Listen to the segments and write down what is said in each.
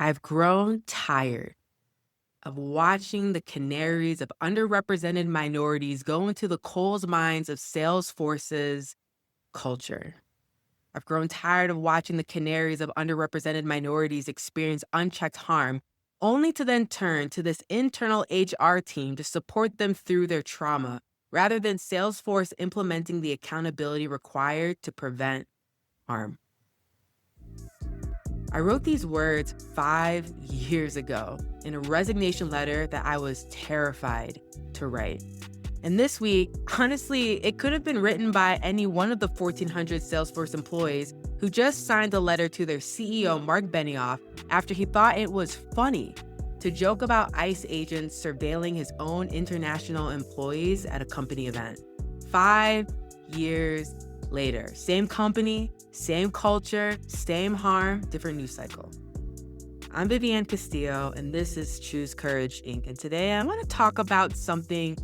I've grown tired of watching the canaries of underrepresented minorities go into the coal mines of Salesforce's culture. I've grown tired of watching the canaries of underrepresented minorities experience unchecked harm, only to then turn to this internal HR team to support them through their trauma, rather than Salesforce implementing the accountability required to prevent harm. I wrote these words 5 years ago in a resignation letter that I was terrified to write. And this week, honestly, it could have been written by any one of the 1,400 Salesforce employees who just signed a letter to their CEO, Mark Benioff, after he thought it was funny to joke about ICE agents surveilling his own international employees at a company event. 5 years later, same company, same culture, same harm, different news cycle. I'm Vivianne Castillo, and this is Choose Courage, Inc. And today I want to talk about something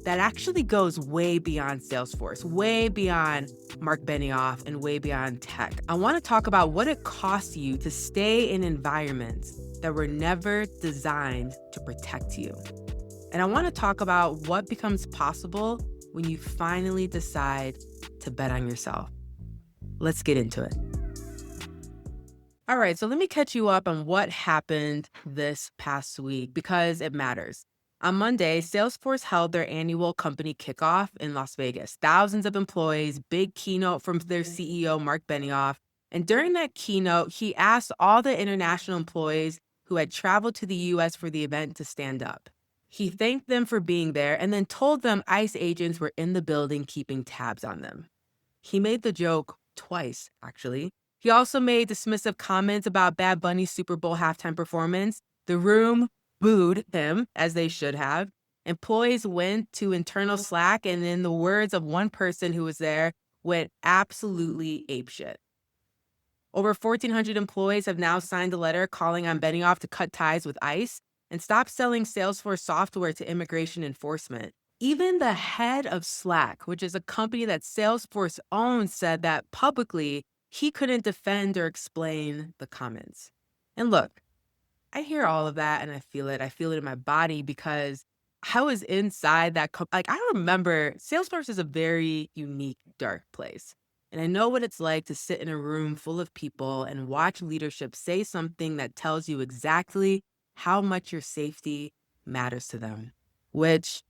that actually goes way beyond Salesforce, way beyond Mark Benioff, and way beyond tech. I want to talk about what it costs you to stay in environments that were never designed to protect you. And I want to talk about what becomes possible when you finally decide to bet on yourself. Let's get into it. All right, so let me catch you up on what happened this past week because it matters. On Monday, Salesforce held their annual company kickoff in Las Vegas. Thousands of employees, big keynote from their CEO, Mark Benioff. And during that keynote, he asked all the international employees who had traveled to the US for the event to stand up. He thanked them for being there and then told them ICE agents were in the building keeping tabs on them. He made the joke twice, actually. He also made dismissive comments about Bad Bunny's Super Bowl halftime performance. The room booed him, as they should have. Employees went to internal Slack, and in the words of one person who was there, went absolutely apeshit. Over 1,400 employees have now signed a letter calling on Benioff to cut ties with ICE and stop selling Salesforce software to immigration enforcement. Even the head of Slack, which is a company that Salesforce owns, said that publicly he couldn't defend or explain the comments. And look, I hear all of that and I feel it. I feel it in my body because I was inside that. I remember Salesforce is a very unique, dark place. And I know what it's like to sit in a room full of people and watch leadership say something that tells you exactly how much your safety matters to them, which,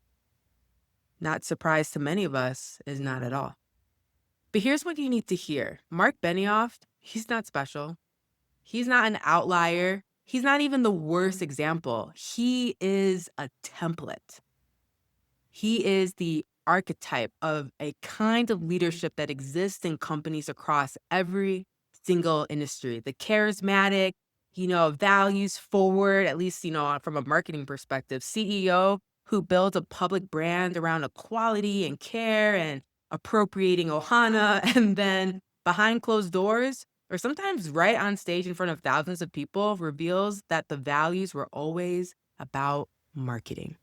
not surprised to many of us, is not at all. But here's what you need to hear. Mark Benioff, he's not special. He's not an outlier. He's not even the worst example. He is a template. He is the archetype of a kind of leadership that exists in companies across every single industry. The charismatic, values forward, at least, from a marketing perspective, CEO who builds a public brand around equality and care and appropriating Ohana, and then behind closed doors, or sometimes right on stage in front of thousands of people, reveals that the values were always about marketing.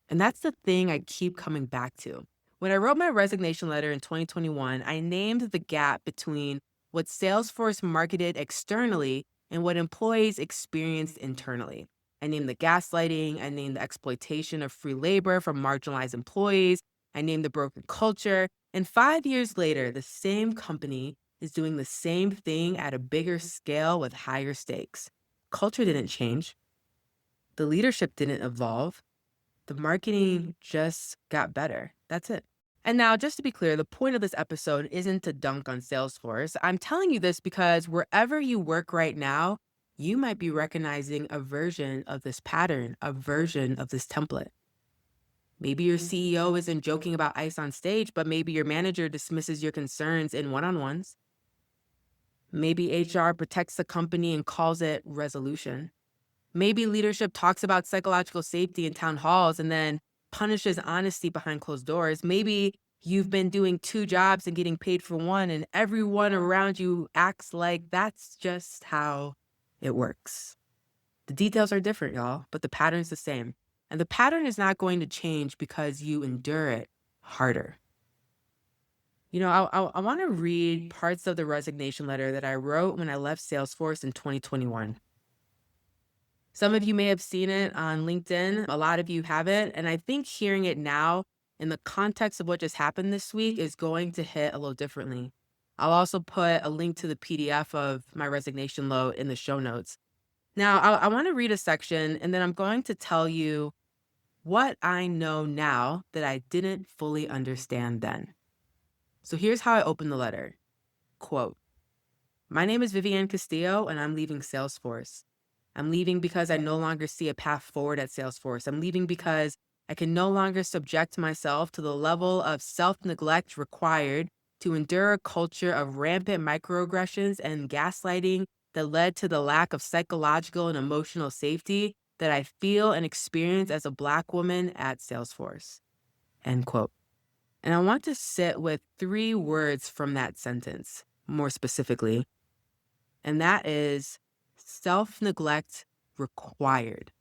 And that's the thing I keep coming back to. When I wrote my resignation letter in 2021, I named the gap between what Salesforce marketed externally and what employees experienced internally. I named the gaslighting, I named the exploitation of free labor from marginalized employees, I named the broken culture. And 5 years later, the same company is doing the same thing at a bigger scale with higher stakes. Culture didn't change. The leadership didn't evolve. The marketing just got better. That's it. And now, just to be clear, the point of this episode isn't to dunk on Salesforce. I'm telling you this because wherever you work right now, you might be recognizing a version of this pattern, a version of this template. Maybe your CEO isn't joking about ICE on stage, but maybe your manager dismisses your concerns in one-on-ones. Maybe HR protects the company and calls it resolution. Maybe leadership talks about psychological safety in town halls and then punishes honesty behind closed doors. Maybe you've been doing 2 jobs and getting paid for one, and everyone around you acts like that's just how it works. The details are different, y'all, but the pattern's the same. And the pattern is not going to change because you endure it harder. I want to read parts of the resignation letter that I wrote when I left Salesforce in 2021. Some of you may have seen it on LinkedIn. A lot of you haven't. And I think hearing it now in the context of what just happened this week is going to hit a little differently. I'll also put a link to the PDF of my resignation note in the show notes. Now, I want to read a section and then I'm going to tell you what I know now that I didn't fully understand then. So here's how I open the letter. Quote, "My name is Vivianne Castillo and I'm leaving Salesforce. I'm leaving because I no longer see a path forward at Salesforce. I'm leaving because I can no longer subject myself to the level of self-neglect required to endure a culture of rampant microaggressions and gaslighting that led to the lack of psychological and emotional safety that I feel and experience as a Black woman at Salesforce." End quote. And I want to sit with 3 words from that sentence, more specifically, and that is self-neglect required.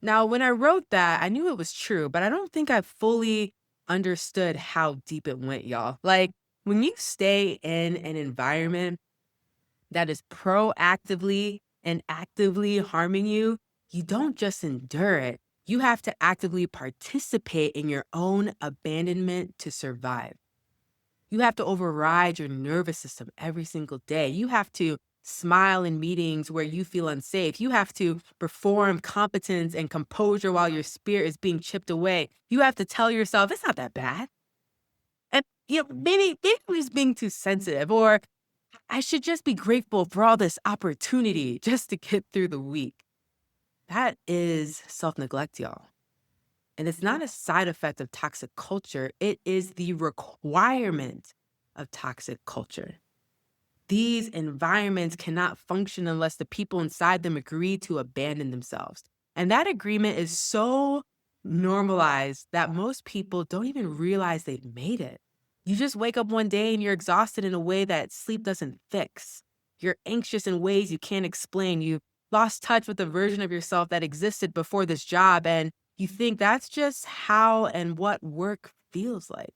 Now, when I wrote that, I knew it was true, but I don't think I fully understood how deep it went, y'all. Like, when you stay in an environment that is proactively and actively harming you, you don't just endure it. You have to actively participate in your own abandonment to survive. You have to override your nervous system every single day. You have to smile in meetings where you feel unsafe. You have to perform competence and composure while your spirit is being chipped away. You have to tell yourself, it's not that bad. And maybe I'm just being too sensitive, or I should just be grateful for all this opportunity just to get through the week. That is self-neglect, y'all. And it's not a side effect of toxic culture. It is the requirement of toxic culture. These environments cannot function unless the people inside them agree to abandon themselves. And that agreement is so normalized that most people don't even realize they've made it. You just wake up one day and you're exhausted in a way that sleep doesn't fix. You're anxious in ways you can't explain. You've lost touch with the version of yourself that existed before this job, and you think that's just how and what work feels like.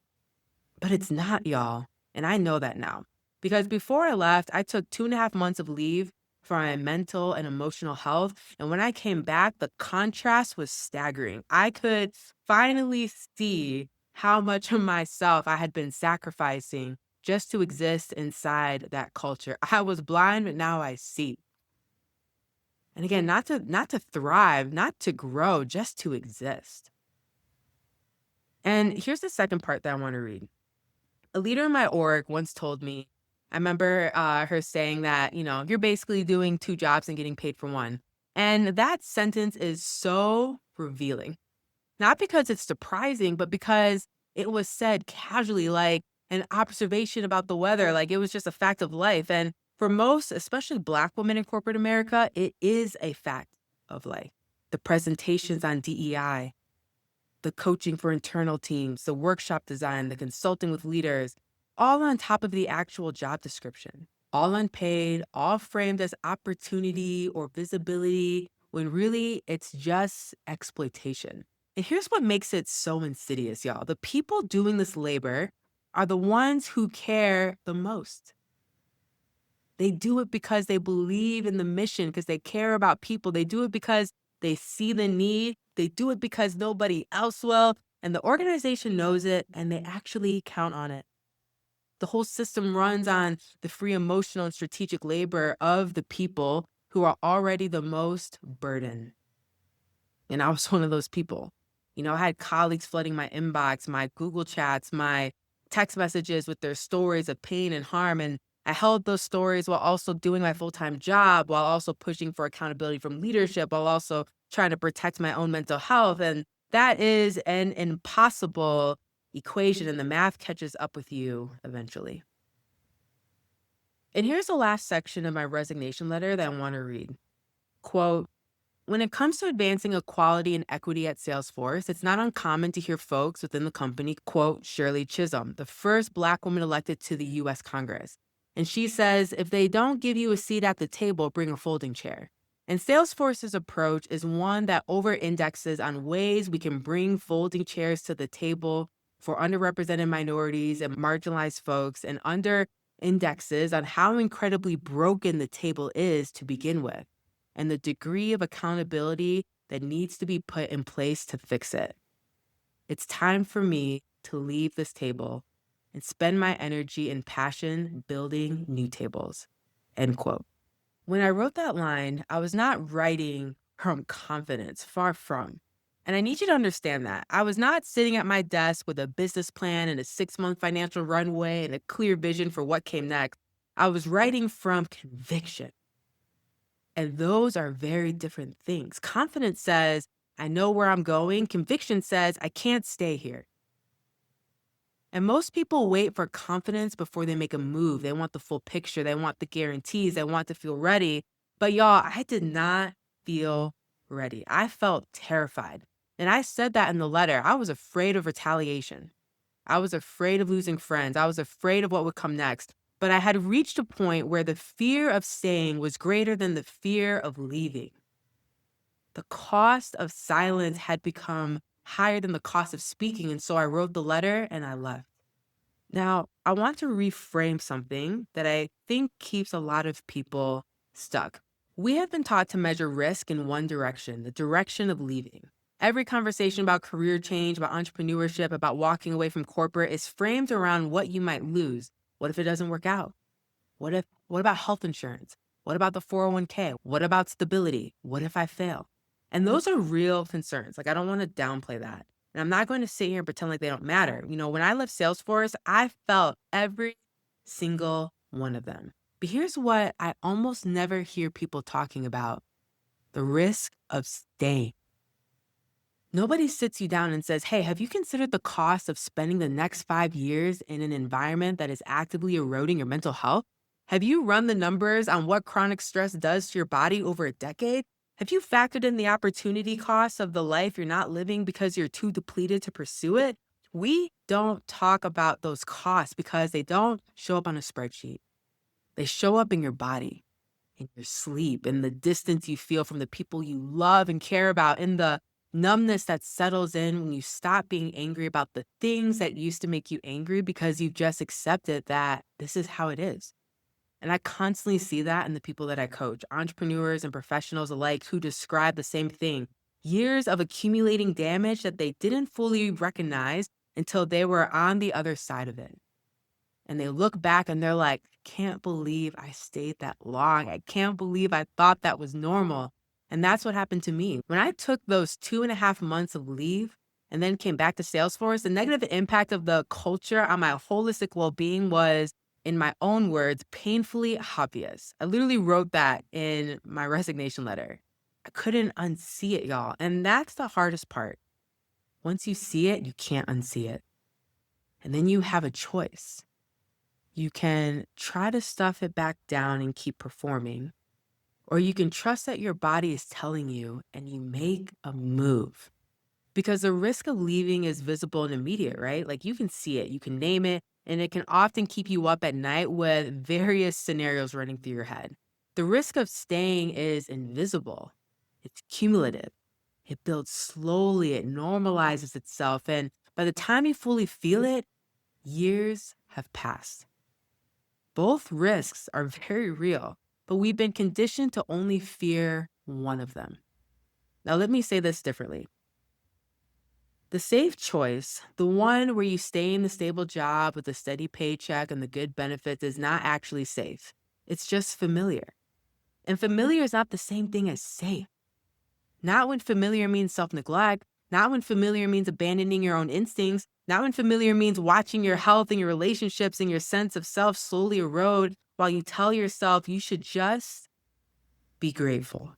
But it's not, y'all. And I know that now. Because before I left, I took 2.5 months of leave for my mental and emotional health. And when I came back, the contrast was staggering. I could finally see how much of myself I had been sacrificing just to exist inside that culture. I was blind, but now I see. And again, not to thrive, not to grow, just to exist. And here's the second part that I want to read. A leader in my org once told me, I remember her saying that, you're basically doing 2 jobs and getting paid for one. And that sentence is so revealing. Not because it's surprising, but because it was said casually, like an observation about the weather, like it was just a fact of life. And for most, especially Black women in corporate America, it is a fact of life. The presentations on DEI, the coaching for internal teams, the workshop design, the consulting with leaders, all on top of the actual job description, all unpaid, all framed as opportunity or visibility, when really it's just exploitation. And here's what makes it so insidious, y'all. The people doing this labor are the ones who care the most. They do it because they believe in the mission, because they care about people. They do it because they see the need. They do it because nobody else will. And the organization knows it and they actually count on it. The whole system runs on the free emotional and strategic labor of the people who are already the most burdened. And I was one of those people. I had colleagues flooding my inbox, my Google chats, my text messages with their stories of pain and harm. And I held those stories while also doing my full-time job, while also pushing for accountability from leadership, while also trying to protect my own mental health. And that is an impossible equation, and the math catches up with you eventually. And here's the last section of my resignation letter that I want to read. Quote, "When it comes to advancing equality and equity at Salesforce, it's not uncommon to hear folks within the company quote Shirley Chisholm, the first Black woman elected to the U.S. Congress. And she says, if they don't give you a seat at the table, bring a folding chair. And Salesforce's approach is one that over-indexes on ways we can bring folding chairs to the table for underrepresented minorities and marginalized folks, and under indexes on how incredibly broken the table is to begin with. and the degree of accountability that needs to be put in place to fix it. It's time for me to leave this table and spend my energy and passion building new tables. End quote. When I wrote that line, I was not writing from confidence, far from. And I need you to understand that. I was not sitting at my desk with a business plan and a 6-month financial runway and a clear vision for what came next. I was writing from conviction. And those are very different things. Confidence says, I know where I'm going. Conviction says, I can't stay here. And most people wait for confidence before they make a move. They want the full picture. They want the guarantees. They want to feel ready. But y'all, I did not feel ready. I felt terrified. And I said that in the letter. I was afraid of retaliation. I was afraid of losing friends. I was afraid of what would come next. But I had reached a point where the fear of staying was greater than the fear of leaving. The cost of silence had become higher than the cost of speaking. And so I wrote the letter and I left. Now, I want to reframe something that I think keeps a lot of people stuck. We have been taught to measure risk in one direction, the direction of leaving. Every conversation about career change, about entrepreneurship, about walking away from corporate is framed around what you might lose. What if it doesn't work out? What about health insurance? What about the 401k? What about stability? What if I fail? And those are real concerns. Like, I don't want to downplay that. And I'm not going to sit here and pretend like they don't matter. You know, when I left Salesforce, I felt every single one of them. But here's what I almost never hear people talking about: the risk of staying. Nobody sits you down and says, hey, have you considered the cost of spending the next 5 years in an environment that is actively eroding your mental health? Have you run the numbers on what chronic stress does to your body over a decade? Have you factored in the opportunity costs of the life you're not living because you're too depleted to pursue it? We don't talk about those costs because they don't show up on a spreadsheet. They show up in your body, in your sleep, in the distance you feel from the people you love and care about, in the numbness that settles in when you stop being angry about the things that used to make you angry because you've just accepted that this is how it is. And I constantly see that in the people that I coach, entrepreneurs and professionals alike, who describe the same thing: years of accumulating damage that they didn't fully recognize until they were on the other side of it. And they look back and they're like, I can't believe I stayed that long. I can't believe I thought that was normal. And that's what happened to me. When I took those 2.5 months of leave and then came back to Salesforce, the negative impact of the culture on my holistic well-being was, in my own words, painfully obvious. I literally wrote that in my resignation letter. I couldn't unsee it, y'all. And that's the hardest part. Once you see it, you can't unsee it. And then you have a choice. You can try to stuff it back down and keep performing, or you can trust that your body is telling you and you make a move. Because the risk of leaving is visible and immediate, right? Like, you can see it, you can name it, and it can often keep you up at night with various scenarios running through your head. The risk of staying is invisible. It's cumulative. It builds slowly, it normalizes itself, and by the time you fully feel it, years have passed. Both risks are very real, but we've been conditioned to only fear one of them. Now, let me say this differently. The safe choice, the one where you stay in the stable job with a steady paycheck and the good benefits, is not actually safe. It's just familiar. And familiar is not the same thing as safe. Not when familiar means self-neglect, not when familiar means abandoning your own instincts, not when familiar means watching your health and your relationships and your sense of self slowly erode while you tell yourself you should just be grateful.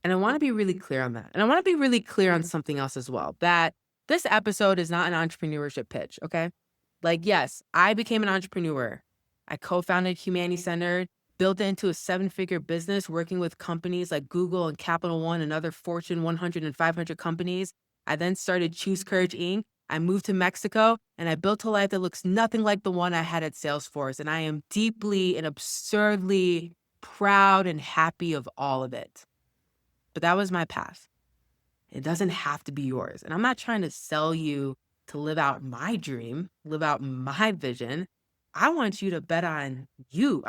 And I want to be really clear on that. And I want to be really clear on something else as well, that this episode is not an entrepreneurship pitch, okay? Like, yes, I became an entrepreneur. I co-founded Humanity Centered, built it into a 7-figure business working with companies like Google and Capital One and other Fortune 100 and 500 companies. I then started Choose Courage Inc. I moved to Mexico and I built a life that looks nothing like the one I had at Salesforce. And I am deeply and absurdly proud and happy of all of it. But that was my path. It doesn't have to be yours. And I'm not trying to sell you to live out my dream, live out my vision. I want you to bet on you.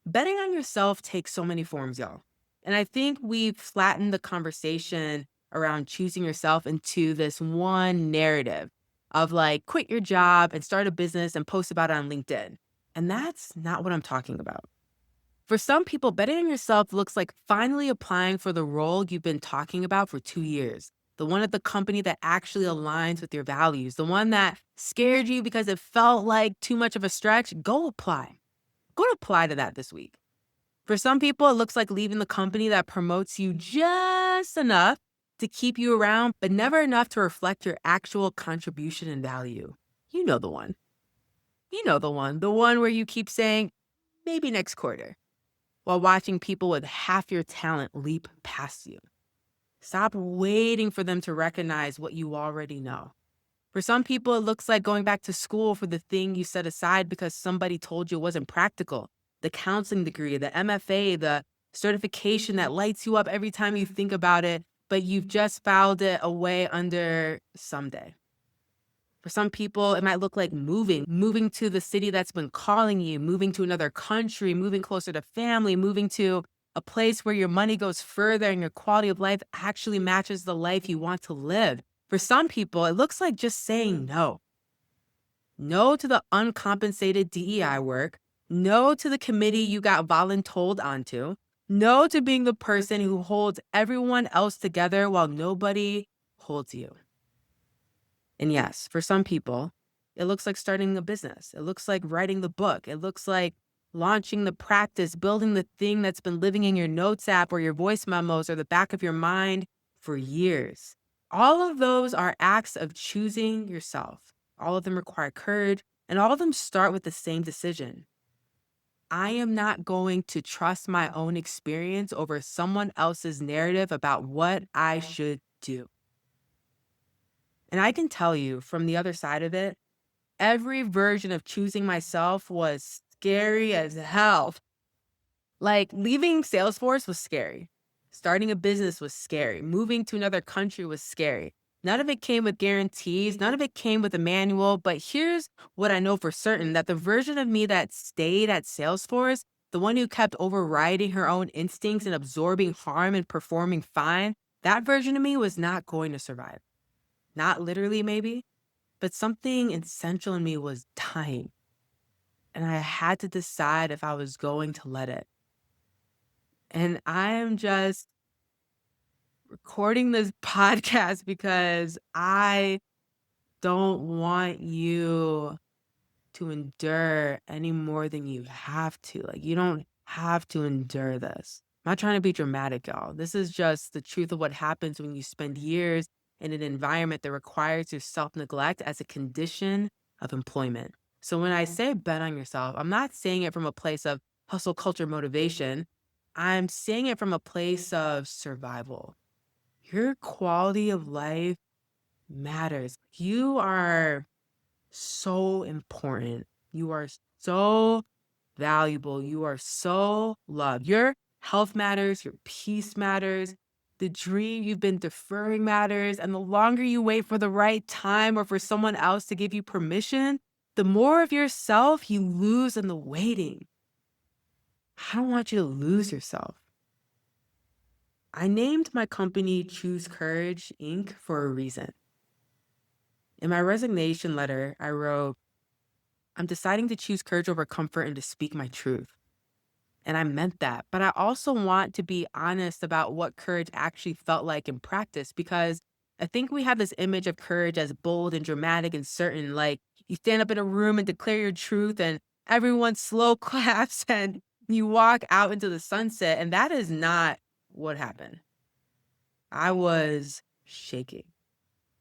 Betting on yourself takes so many forms, y'all. And I think we've flattened the conversation around choosing yourself into this one narrative of like, quit your job and start a business and post about it on LinkedIn. And that's not what I'm talking about. For some people, bettering yourself looks like finally applying for the role you've been talking about for 2 years. The one at the company that actually aligns with your values, the one that scared you because it felt like too much of a stretch. Go apply. Go to apply to that this week. For some people, it looks like leaving the company that promotes you just enough to keep you around, but never enough to reflect your actual contribution and value. You know the one. You know the one where you keep saying, maybe next quarter, while watching people with half your talent leap past you. Stop waiting for them to recognize what you already know. For some people, it looks like going back to school for the thing you set aside because somebody told you it wasn't practical. The counseling degree, the MFA, the certification that lights you up every time you think about it, but you've just filed it away under someday. For some people, it might look like moving to the city that's been calling you, moving to another country, moving closer to family, moving to a place where your money goes further and your quality of life actually matches the life you want to live. For some people, it looks like just saying no. No to the uncompensated DEI work. No to the committee you got voluntold onto. No to being the person who holds everyone else together while nobody holds you. And yes, for some people, it looks like starting a business. It looks like writing the book. It looks like launching the practice, building the thing that's been living in your notes app or your voice memos or the back of your mind for years. All of those are acts of choosing yourself. All of them require courage, and all of them start with the same decision. I am not going to trust my own experience over someone else's narrative about what I should do. And I can tell you from the other side of it, every version of choosing myself was scary as hell. Like leaving Salesforce was scary. Starting a business was scary. Moving to another country was scary. None of it came with guarantees. None of it came with a manual. But here's what I know for certain, that the version of me that stayed at Salesforce, the one who kept overriding her own instincts and absorbing harm and performing fine, that version of me was not going to survive. Not literally, maybe, but something essential in me was dying. And I had to decide if I was going to let it. And I am just recording this podcast because I don't want you to endure any more than you have to. Like, you don't have to endure this. I'm not trying to be dramatic, y'all. This is just the truth of what happens when you spend years in an environment that requires your self neglect as a condition of employment. So when I say bet on yourself, I'm not saying it from a place of hustle culture motivation. I'm saying it from a place of survival. Your quality of life matters. You are so important. You are so valuable. You are so loved. Your health matters. Your peace matters. The dream you've been deferring matters. And the longer you wait for the right time or for someone else to give you permission, the more of yourself you lose in the waiting. I don't want you to lose yourself. I named my company Choose Courage Inc. for a reason. In my resignation letter, I wrote, I'm deciding to choose courage over comfort and to speak my truth. And I meant that. But I also want to be honest about what courage actually felt like in practice, because I think we have this image of courage as bold and dramatic and certain. Like you stand up in a room and declare your truth and everyone slow claps and you walk out into the sunset. And that is not what happened. I was shaking.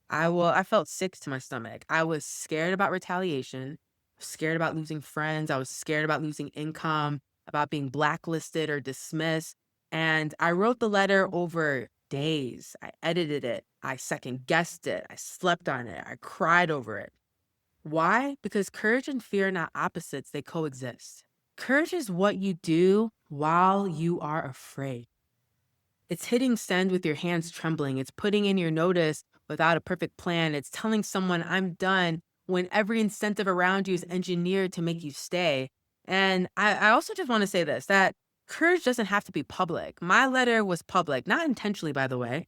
I felt sick to my stomach. I was scared about retaliation, scared about losing friends. I was scared about losing income, about being blacklisted or dismissed. And I wrote the letter over days. I edited it. I second guessed it. I slept on it. I cried over it. Why? Because courage and fear are not opposites, they coexist. Courage is what you do while you are afraid. It's hitting send with your hands trembling. It's putting in your notice without a perfect plan. It's telling someone, I'm done, when every incentive around you is engineered to make you stay. And I also just want to say this, that Courage doesn't have to be public. My letter was public, not intentionally, by the way.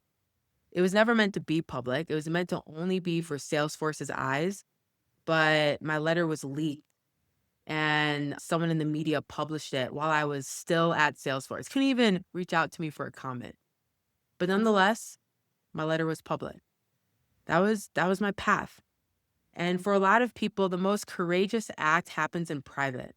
It was never meant to be public. It was meant to only be for Salesforce's eyes, but my letter was leaked and someone in the media published it while I was still at Salesforce. Couldn't even reach out to me for a comment. But nonetheless, my letter was public. That was my path. And for a lot of people, the most courageous act happens in private.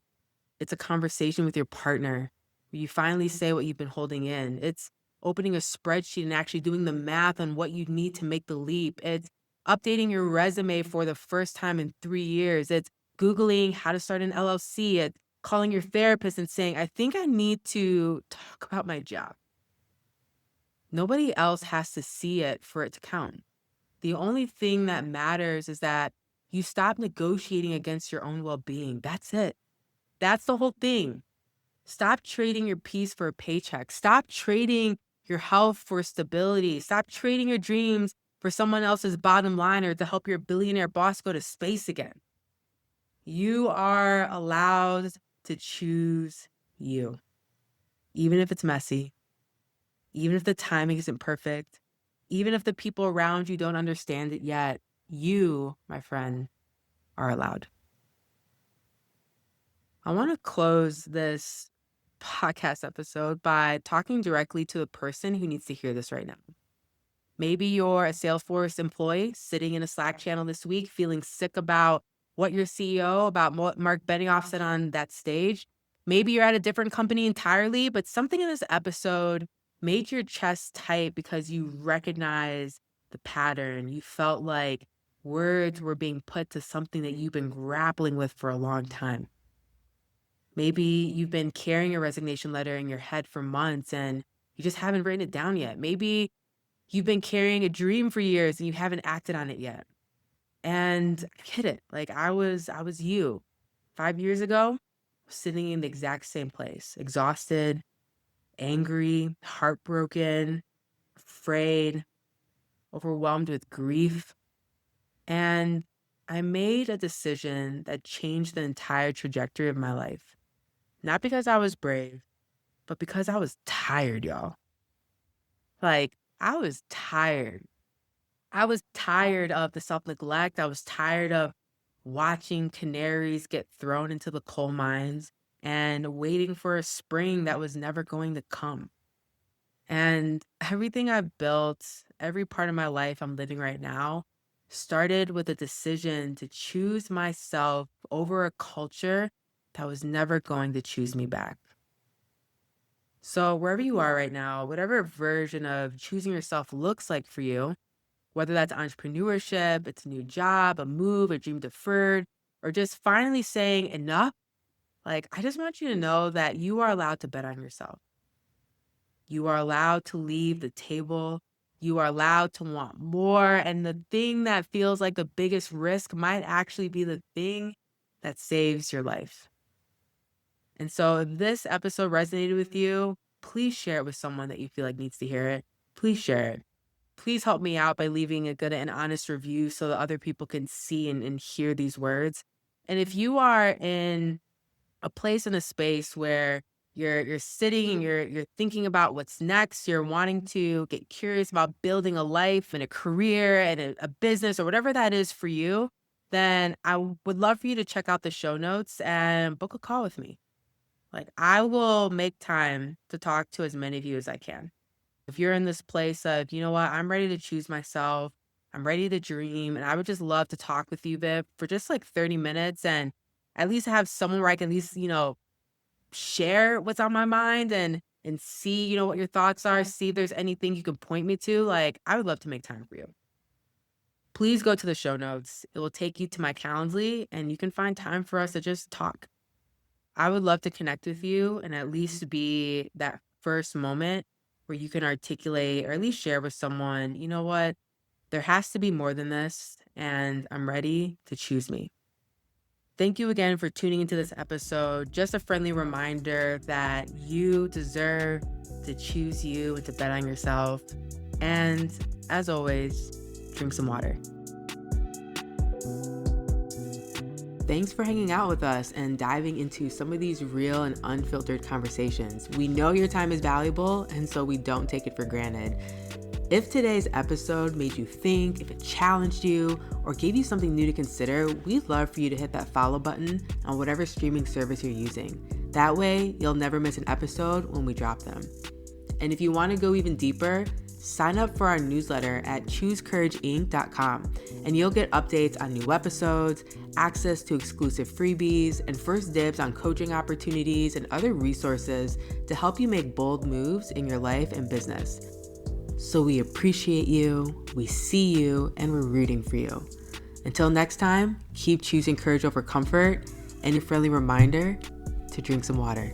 It's a conversation with your partner where you finally say what you've been holding in. It's opening a spreadsheet and actually doing the math on what you need to make the leap. It's updating your resume for the first time in 3 years. It's Googling how to start an LLC. It's calling your therapist and saying, I think I need to talk about my job. Nobody else has to see it for it to count. The only thing that matters is that you stop negotiating against your own well being. That's it. That's the whole thing. Stop trading your peace for a paycheck. Stop trading your health for stability. Stop trading your dreams for someone else's bottom line or to help your billionaire boss go to space again. You are allowed to choose you, even if it's messy, even if the timing isn't perfect, even if the people around you don't understand it yet. You, my friend, are allowed. I want to close this podcast episode by talking directly to the person who needs to hear this right now. Maybe you're a Salesforce employee sitting in a Slack channel this week, feeling sick about what your CEO, about what Mark Benioff said on that stage. Maybe you're at a different company entirely, but something in this episode made your chest tight because you recognize the pattern. You felt like words were being put to something that you've been grappling with for a long time. Maybe you've been carrying a resignation letter in your head for months and you just haven't written it down yet. Maybe you've been carrying a dream for years and you haven't acted on it yet. And I get it. Like I was you 5 years ago, sitting in the exact same place, exhausted, angry, heartbroken, afraid, overwhelmed with grief. And I made a decision that changed the entire trajectory of my life. Not because I was brave, but because I was tired, y'all. Like, I was tired. I was tired of the self-neglect. I was tired of watching canaries get thrown into the coal mines and waiting for a spring that was never going to come. And everything I've built, every part of my life I'm living right now, started with a decision to choose myself over a culture that was never going to choose me back. So, wherever you are right now, whatever version of choosing yourself looks like for you, whether that's entrepreneurship, it's a new job, a move, a dream deferred, or just finally saying enough, like, I just want you to know that you are allowed to bet on yourself. You are allowed to leave the table. You are allowed to want more. And the thing that feels like the biggest risk might actually be the thing that saves your life. And so if this episode resonated with you, please share it with someone that you feel like needs to hear it. Please share it. Please help me out by leaving a good and honest review so that other people can see and hear these words. And if you are in a place in a space where you're sitting and you're thinking about what's next, you're wanting to get curious about building a life and a career and a business or whatever that is for you, then I would love for you to check out the show notes and book a call with me. Like, I will make time to talk to as many of you as I can. If you're in this place of, you know what, I'm ready to choose myself, I'm ready to dream, and I would just love to talk with you, Viv, for just like 30 minutes and at least have someone where I can at least, share what's on my mind and see, what your thoughts are, see if there's anything you can point me to. Like, I would love to make time for you. Please go to the show notes. It will take you to my Calendly and you can find time for us to just talk. I would love to connect with you and at least be that first moment where you can articulate or at least share with someone, you know what, there has to be more than this, and I'm ready to choose me. Thank you again for tuning into this episode. Just a friendly reminder that you deserve to choose you and to bet on yourself. And as always, drink some water. Thanks for hanging out with us and diving into some of these real and unfiltered conversations. We know your time is valuable, and so we don't take it for granted. If today's episode made you think, if it challenged you, or gave you something new to consider, we'd love for you to hit that follow button on whatever streaming service you're using. That way, you'll never miss an episode when we drop them. And if you want to go even deeper, sign up for our newsletter at choosecourageinc.com, and you'll get updates on new episodes, access to exclusive freebies, and first dibs on coaching opportunities and other resources to help you make bold moves in your life and business. So we appreciate you, we see you, and we're rooting for you. Until next time, keep choosing courage over comfort, and a friendly reminder to drink some water.